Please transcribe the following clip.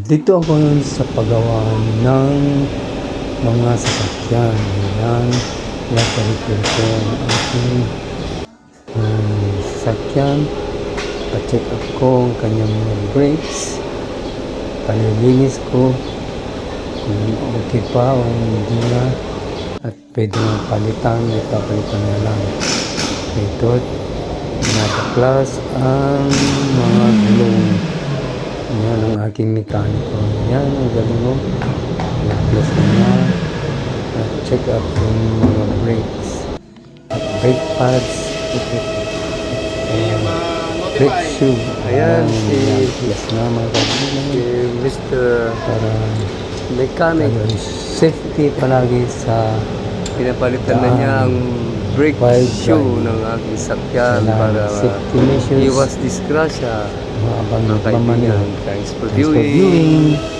Dito ako yun sa paggawa ng mga sasakyan. Ayan, napalikod ko ang aking sasakyan. Pa-check up ko ang kanyang mga brakes. Palilinis ko kung okay pa o hindi na. At pwede nang palitan, ipapalitan na lang. Ito, nataklas ang mga gulong. Yan ang aking mekaniko. Yan ang galing mo. Plus na niya. At check up yung mga brakes. At brake pads. Brake shoe. Ayan, plus na mga kaibigan. si Mr. Para Mechanic. safety palagi sa Pinapalitan na niya ang brake While shoe driving. ng aking sakyan Kailangan para safety measures. iwas disgrasya. Mga abang Mga nagmamaneho. kaibigan, thanks for Thanks for viewing. viewing.